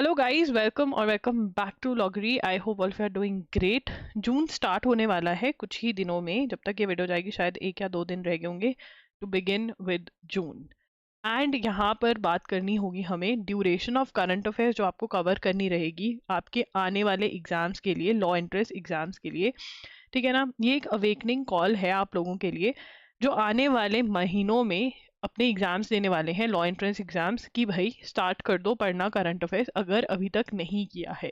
Hello guys, welcome back to Lawgiri. I hope all you are doing great. June start होने वाला है कुछ ही दिनों में। जब तक ये वीडियो जाएगी शायद 1 या 2 दिन रह गए होंगे to begin with June. And यहाँ पर बात करनी होगी हमें ड्यूरेशन ऑफ करंट अफेयर्स जो आपको कवर करनी रहेगी आपके आने वाले एग्जाम्स के लिए, लॉ एंट्रेंस एग्जाम्स के लिए। ठीक है ना, ये एक अवेकनिंग कॉल है आप लोगों के लिए जो आने वाले महीनों में अपने एग्जाम्स देने वाले हैं, लॉ एंट्रेंस एग्जाम्स, की भाई स्टार्ट कर दो पढ़ना करंट अफेयर्स अगर अभी तक नहीं किया है।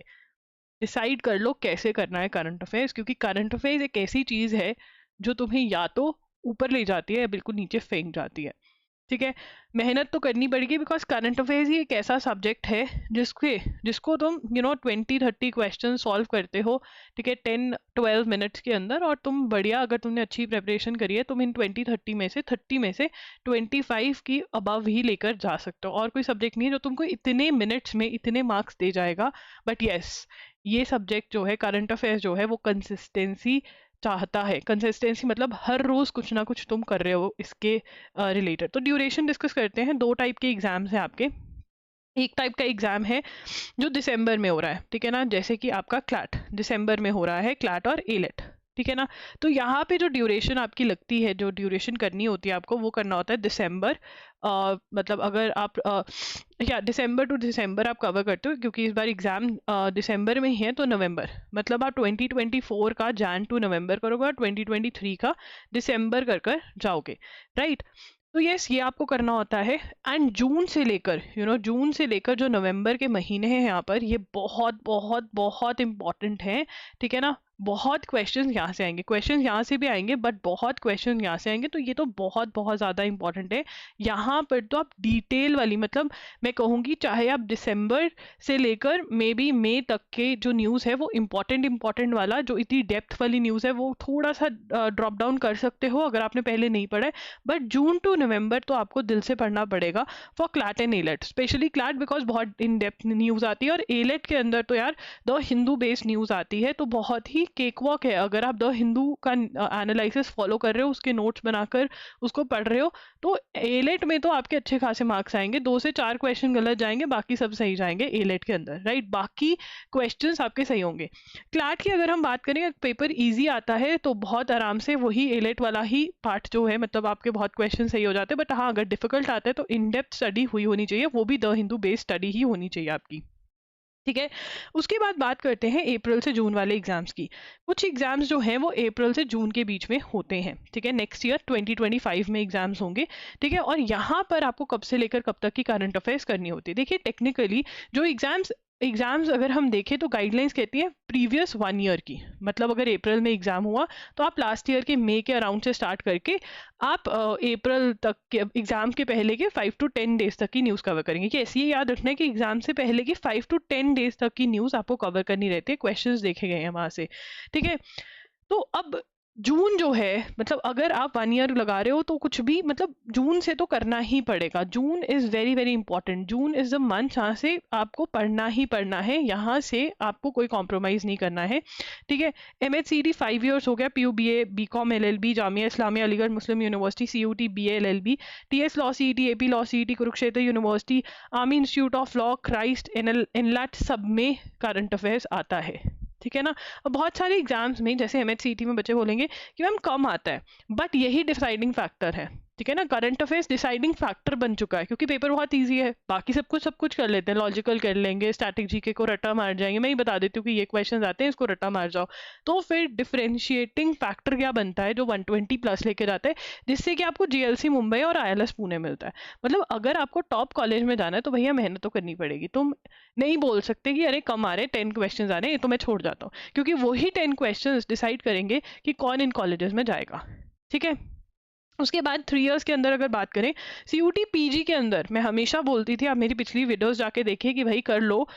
डिसाइड कर लो कैसे करना है करंट अफेयर्स, क्योंकि करंट अफेयर्स एक ऐसी चीज़ है जो तुम्हें या तो ऊपर ले जाती है या बिल्कुल नीचे फेंक जाती है। ठीक है, मेहनत तो करनी पड़ेगी बिकॉज करंट अफेयर्स ही एक ऐसा सब्जेक्ट है जिसको तुम 20-30 क्वेश्चन सॉल्व करते हो। ठीक है, 10-12 मिनट्स के अंदर, और तुम बढ़िया, अगर तुमने अच्छी प्रिपरेशन करी है तुम इन 30 में से 25 की अबव ही लेकर जा सकते हो। और कोई सब्जेक्ट नहीं है जो तुमको इतने मिनट्स में इतने मार्क्स दे जाएगा। बट यस, ये सब्जेक्ट जो है करंट अफेयर्स जो है वो कंसिस्टेंसी चाहता है। कंसिस्टेंसी मतलब हर रोज कुछ ना कुछ तुम कर रहे हो इसके रिलेटेड। तो ड्यूरेशन डिस्कस करते हैं। 2 टाइप के एग्जाम्स हैं आपके। एक टाइप का एग्जाम है जो दिसंबर में हो रहा है, ठीक है ना, जैसे कि आपका क्लैट दिसंबर में हो रहा है, क्लैट और एलेट। ठीक है ना, तो यहाँ पे जो ड्यूरेशन आपकी लगती है, जो ड्यूरेशन करनी होती है आपको, वो करना होता है दिसंबर। मतलब अगर आप या दिसंबर टू दिसंबर आप कवर करते हो, क्योंकि इस बार एग्जाम दिसंबर में ही है, तो नवंबर, मतलब आप 2024 का जैन टू नवंबर करोगे और 2023 का दिसंबर कर कर जाओगे, राइट। तो यस, ये आपको करना होता है। एंड जून से लेकर जून से लेकर जो नवंबर के महीने हैं यहाँ पर, ये बहुत बहुत बहुत इंपॉर्टेंट हैं। ठीक है ना, बहुत क्वेश्चंस यहाँ से आएंगे, क्वेश्चंस यहाँ से भी आएंगे, बट बहुत क्वेश्चन यहाँ से आएंगे। तो ये तो बहुत बहुत ज़्यादा इंपॉर्टेंट है। यहाँ पर तो आप डिटेल वाली, मतलब मैं कहूँगी चाहे आप दिसंबर से लेकर मे बी मई तक के जो न्यूज़ है वो इंपॉर्टेंट वाला, जो इतनी डेप्थ वाली न्यूज़ है, वो थोड़ा सा ड्रॉप डाउन कर सकते हो अगर आपने पहले नहीं पढ़ा है। बट जून टू नवंबर तो आपको दिल से पढ़ना पड़ेगा for CLAT and AILET, specially CLAT because बहुत इन डेप्थ न्यूज़ आती है, और एलेट के अंदर तो यार द हिंदू बेस्ड न्यूज़ आती है। तो बहुत ही केक वॉक है। अगर आप द हिंदू का एनालिसिस फॉलो कर रहे हो, उसके नोट्स बनाकर उसको पढ़ रहे हो, तो एलेट में तो आपके अच्छे खासे मार्क्स आएंगे। 2 से 4 क्वेश्चन गलत जाएंगे, बाकी सब सही जाएंगे एलेट के अंदर, राइट। बाकी क्वेश्चंस आपके सही होंगे। क्लैट की अगर हम बात करें, पेपर इजी आता है तो बहुत आराम से वही एलेट वाला ही पार्ट जो है, मतलब आपके बहुत क्वेश्चन सही हो जाते हैं। बट हाँ, अगर डिफिकल्ट आता है तो इन डेप्थ स्टडी हुई होनी चाहिए, वो भी द हिंदू बेस्ड स्टडी ही होनी चाहिए आपकी। ठीक है, उसके बाद बात करते हैं अप्रैल से जून वाले एग्जाम्स की। कुछ एग्जाम्स जो हैं वो अप्रैल से जून के बीच में होते हैं। ठीक है, नेक्स्ट ईयर 2025 में एग्जाम्स होंगे। ठीक है, और यहाँ पर आपको कब से लेकर कब तक की करंट अफेयर्स करनी होती है। देखिए, टेक्निकली जो एग्जाम्स अगर हम देखें तो गाइडलाइंस कहती है प्रीवियस 1 ईयर की। मतलब अगर अप्रैल में एग्जाम हुआ तो आप लास्ट ईयर के मई के अराउंड से स्टार्ट करके आप अप्रैल तक के एग्जाम के पहले के 5 to 10 डेज तक की न्यूज़ कवर करेंगे। कि ऐसे ही याद रखना है कि एग्जाम से पहले की 5 to 10 डेज तक की न्यूज़ आपको कवर करनी रहती है। क्वेश्चंस देखे गए हैं वहां से। ठीक है, तो अब जून जो है, मतलब अगर आप 1 ईयर लगा रहे हो तो कुछ भी, मतलब जून से तो करना ही पड़ेगा। June is very very important. June is the month जहाँ से आपको पढ़ना ही पढ़ना है, यहाँ से आपको कोई कॉम्प्रोमाइज नहीं करना है। ठीक है, MHCT 5 ईयर्स हो गया, PU BA BCom LLB Jamia Islamia Aligarh Muslim university, CUT BA LLB, TS law CET, AP law CET Kurukshetra university, army institute of law, Christ, NLAT, सब में करंट अफेयर्स आता है। ठीक है ना, और बहुत सारे एग्जाम्स में जैसे MHCT में बच्चे बोलेंगे कि मैम कम आता है, बट यही डिसाइडिंग फैक्टर है। ठीक है ना, करंट अफेयर्स डिसाइडिंग फैक्टर बन चुका है, क्योंकि पेपर बहुत इजी है। बाकी सब कुछ कर लेते हैं, लॉजिकल कर लेंगे, स्टैटिक जीके को रट्टा मार जाएंगे। मैं ही बता देती हूँ कि ये क्वेश्चन आते हैं, इसको रट्टा मार जाओ। तो फिर डिफरेंशिएटिंग फैक्टर क्या बनता है, जो 120 प्लस लेके जाते हैं, जिससे कि आपको GLC मुंबई और ILS पुणे मिलता है। मतलब अगर आपको टॉप कॉलेज में जाना है तो भैया मेहनत तो करनी पड़ेगी। तुम नहीं बोल सकते कि अरे कम आ रहे, 10 क्वेश्चन आ रहे हैं, ये तो मैं छोड़ जाता हूँ, क्योंकि वही 10 क्वेश्चन डिसाइड करेंगे कि कौन इन कॉलेजेस में जाएगा। ठीक है, उसके बाद 3 ईयर्स के अंदर अगर बात करें, CUT PG के अंदर मैं हमेशा बोलती थी, आप मेरी पिछली वीडियोस जाके देखिए कि भाई कर लो,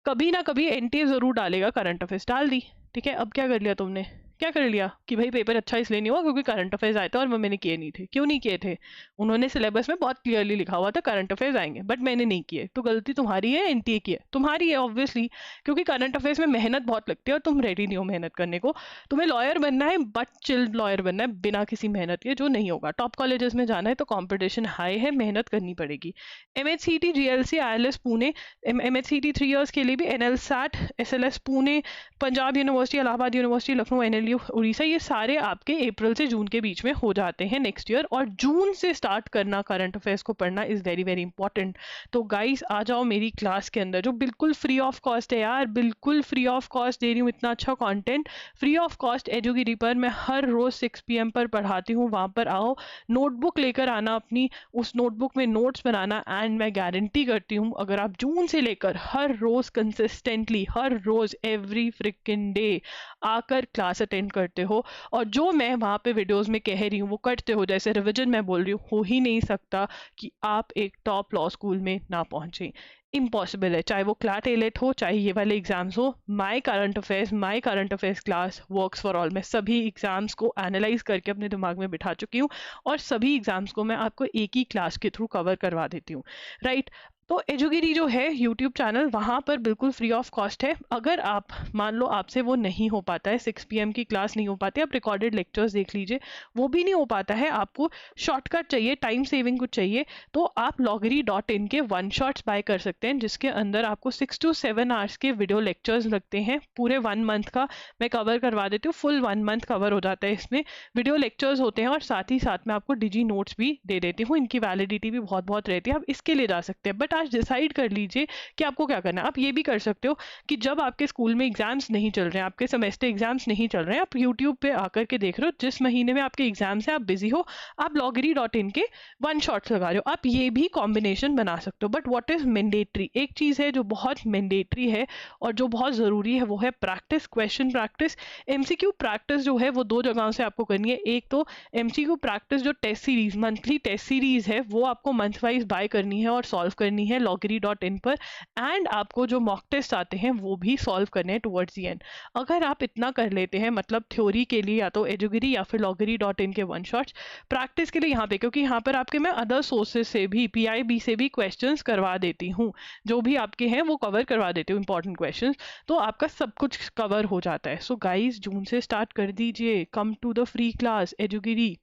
कभी ना कभी NTA जरूर डालेगा, करंट अफेयर्स डाल दी। ठीक है, अब क्या कर लिया तुमने क्या कर लिया कि भाई पेपर अच्छा इसलिए नहीं हुआ क्योंकि करंट अफेयर्स आए थे और वो मैंने किए नहीं थे। क्यों नहीं किए थे? उन्होंने सिलेबस में बहुत क्लियरली लिखा हुआ था करंट अफेयर्स आएंगे, बट मैंने नहीं किए। तो गलती तुम्हारी है एनटीए की है? तुम्हारी है ऑब्वियसली, क्योंकि करंट अफेयर्स में मेहनत बहुत लगती है और तुम रेडी नहीं हो मेहनत करने को। तुम्हें लॉयर बनना है, बट चिल्ड लॉयर बनना है बिना किसी मेहनत के, जो नहीं होगा। टॉप कॉलेजेस में जाना है तो कॉम्पिटिशन हाई है, मेहनत करनी पड़ेगी। MHCET, GLC, ILS Pune, MHCET 3 years के लिए भी, NLSAT, SLS Pune, Punjab University, Allahabad University, Lucknow, NLU, Orissa, ये सारे आपके अप्रैल से जून के बीच में हो जाते हैं नेक्स्ट ईयर। और जून से स्टार्ट करना करंट अफेयर्स को पढ़ना इज वेरी वेरी इंपॉर्टेंट। तो गाइस आ जाओ मेरी क्लास के अंदर, जो बिल्कुल फ्री ऑफ कॉस्ट है यार, बिल्कुल फ्री ऑफ कॉस्ट दे रही हूँ इतना अच्छा कंटेंट, फ्री ऑफ कॉस्ट एजुगिरी पर। मैं हर रोज 6 PM पर पढ़ाती हूँ, वहां पर आओ, नोटबुक लेकर आना अपनी, उस नोटबुक में नोट्स बनाना, एंड मैं गारंटी करती हूँ अगर आप जून से लेकर हर रोज कंसिस्टेंटली, हर रोज एवरी फ्रिकिन डे आकर क्लास अटेंड करते हो, और जो मैं वहाँ पे वीडियोस में कह रही हूँ वो करते हो, जैसे रिवीजन मैं बोल रही हूँ, हो ही नहीं सकता कि आप एक टॉप लॉ स्कूल में ना पहुंचे। इम्पॉसिबल है, चाहे वो क्लैट एलेट हो, चाहे ये वाले एग्जाम्स हो। My current affairs class works for all. मैं सभी एग्जाम्स को एनालाइज करके अपने दिमाग में बिठा चुकी हूँ, और सभी एग्जाम्स को मैं आपको एक ही क्लास के थ्रू कवर करवा देती हूँ, राइट। तो एजुगिरी जो है यूट्यूब चैनल, वहाँ पर बिल्कुल फ्री ऑफ कॉस्ट है। अगर आप मान लो आपसे वो नहीं हो पाता है, 6 PM की क्लास नहीं हो पाती, आप रिकॉर्डेड लेक्चर्स देख लीजिए, वो भी नहीं हो पाता है, आपको शॉर्टकट चाहिए, टाइम सेविंग कुछ चाहिए, तो आप loggery.in के वन शॉट्स बाय कर सकते हैं, जिसके अंदर आपको 6 to 7 आवर्स के वीडियो लेक्चर्स लगते हैं। पूरे 1 मंथ का मैं कवर करवा देती हूँ, फुल 1 मंथ कवर हो जाता है इसमें। वीडियो लेक्चर्स होते हैं और साथ ही साथ में आपको डिजी नोट्स भी दे देती हूँ, इनकी वैलिडिटी भी बहुत बहुत रहती है, आप इसके लिए जा सकते हैं। बट आज डिसाइड कर लीजिए कि आपको क्या करना है। आप ये भी कर सकते हो कि जब आपके स्कूल में एग्जाम्स नहीं चल रहे हैं, आपके सेमेस्टर एग्जाम्स नहीं चल रहे हैं, आप यूट्यूब पे आकर के देख रहे हो, जिस महीने में आपके एग्जाम्स है आप बिजी हो, आप loggery.in के वन शॉट्स लगा रहे हो, आप ये भी कॉम्बिनेशन बना सकते हो। बट व्हाट इज मैंडेटरी, एक चीज है जो बहुत मैंडेटरी है और जो बहुत जरूरी है, वो है practice, question practice. MCQ practice जो है वो 2 जगहों से आपको करनी है। एक तो एमसीक्यू प्रैक्टिस जो test series, monthly test series है, वो आपको मंथ वाइज बाय करनी है और सॉल्व करनी है loggery.in पर, एंड आपको जो मॉक टेस्ट आते हैं वो भी सॉल्व करने हैं टुवर्ड्स दी एंड। अगर आप इतना कर लेते हैं, मतलब थ्योरी के लिए या तो एजुगिरी या फिर loggery.in के वन शॉट्स, प्रैक्टिस के लिए यहाँ पे, क्योंकि यहाँ पर आपके मैं अदर सोर्सेज से भी, पीआईबी से भी क्वेश्चंस करवा देती हूँ, जो भी आपके हैं वो कवर करवा देती हूँ, इंपॉर्टेंट क्वेश्चंस, तो आपका सब कुछ कवर हो जाता है। सो गाइस जून से स्टार्ट कर दीजिए, come to the free class एजुगिरी।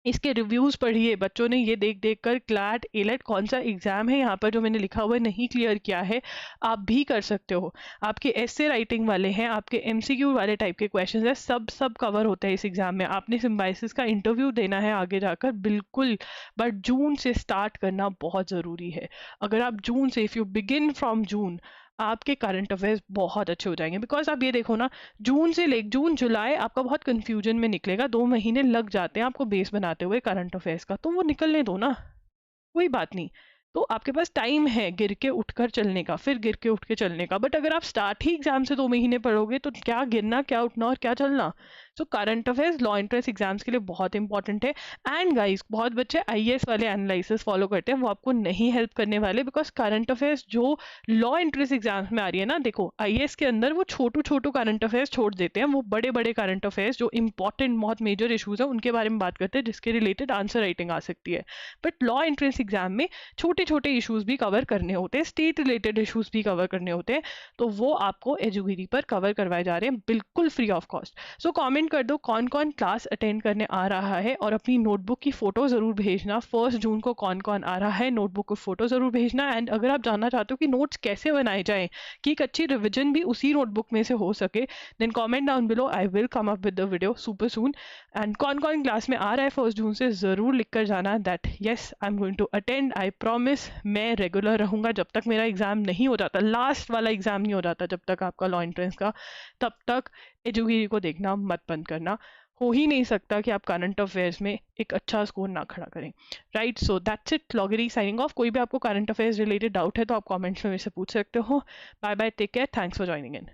इसके रिव्यूज पढ़िए, बच्चों ने ये देख देख कर क्लैट एलेट कौन सा एग्जाम है यहाँ पर जो मैंने लिखा हुआ है नहीं क्लियर किया है, आप भी कर सकते हो। आपके एसे राइटिंग वाले हैं, आपके एमसीक्यू वाले टाइप के क्वेश्चंस है, सब कवर होता है इस एग्जाम में। आपने सिम्बाइसिस का इंटरव्यू देना है आगे जाकर, बिल्कुल, बट जून से स्टार्ट करना बहुत ज़रूरी है। अगर आप जून से, if you begin from June, आपके करंट अफेयर्स बहुत अच्छे हो जाएंगे। बिकॉज आप ये देखो ना, जून जुलाई आपका बहुत कंफ्यूजन में निकलेगा, 2 महीने लग जाते हैं आपको बेस बनाते हुए करंट अफेयर्स का, तो वो निकलने दो ना, कोई बात नहीं। तो आपके पास टाइम है गिर के उठकर चलने का, फिर गिर के उठ के चलने का। बट अगर आप स्टार्ट ही एग्जाम से 2 महीने पढ़ोगे तो क्या गिरना, क्या उठना और क्या चलना। So current affairs law entrance exams के लिए बहुत इंपॉर्टेंट है। एंड गाइस बहुत बच्चे आईएएस वाले एनालिसिस फॉलो करते हैं, वो आपको नहीं हेल्प करने वाले, बिकॉज करंट अफेयर्स जो लॉ एंट्रेंस एग्जाम्स में आ रही है ना, देखो आईएएस के अंदर वो छोटू करंट अफेयर्स छोड़ देते हैं, वो बड़े बड़े करंट अफेयर्स जो इंपॉर्टेंट बहुत मेजर इशूज है उनके बारे में बात करते हैं, जिसके रिलेटेड आंसर राइटिंग आ सकती है। बट लॉ एंट्रेंस एग्जाम में छोटे छोटे इश्यूज भी कवर करने होते हैं, स्टेट रिलेटेड इश्यूज भी कवर करने होते हैं, तो वो आपको एजुगिरी पर कवर करवाए जा रहे हैं बिल्कुल free of cost. So comment कर दो कौन कौन क्लास अटेंड करने आ रहा है, और अपनी नोटबुक की फोटो जरूर भेजना। 1 जून को कौन कौन आ रहा है, नोटबुक की फोटो जरूर भेजना। एंड अगर आप जानना चाहते हो कि नोट्स कैसे बनाए जाएं, कि एक अच्छी रिविजन भी उसी नोटबुक में से हो सके, then comment down below, I will come up with the video super soon. And कौन कौन क्लास में आ रहा है 1 जून से, जरूर लिख कर जाना that yes I am going to attend, I promise. मैं रेगुलर रहूंगा जब तक मेरा एग्जाम नहीं हो जाता, लास्ट वाला एग्जाम नहीं हो जाता जब तक आपका लॉ एंट्रेंस का, तब तक एजुगिरी को देखना मत बंद करना। हो ही नहीं सकता कि आप करंट अफेयर्स में एक अच्छा स्कोर ना खड़ा करें, right. So that's it, Lawgiri signing off. कोई भी आपको करंट अफेयर्स रिलेटेड डाउट है तो आप कमेंट्स में मेरे से पूछ सकते हो। Bye bye, take care, thanks for joining in.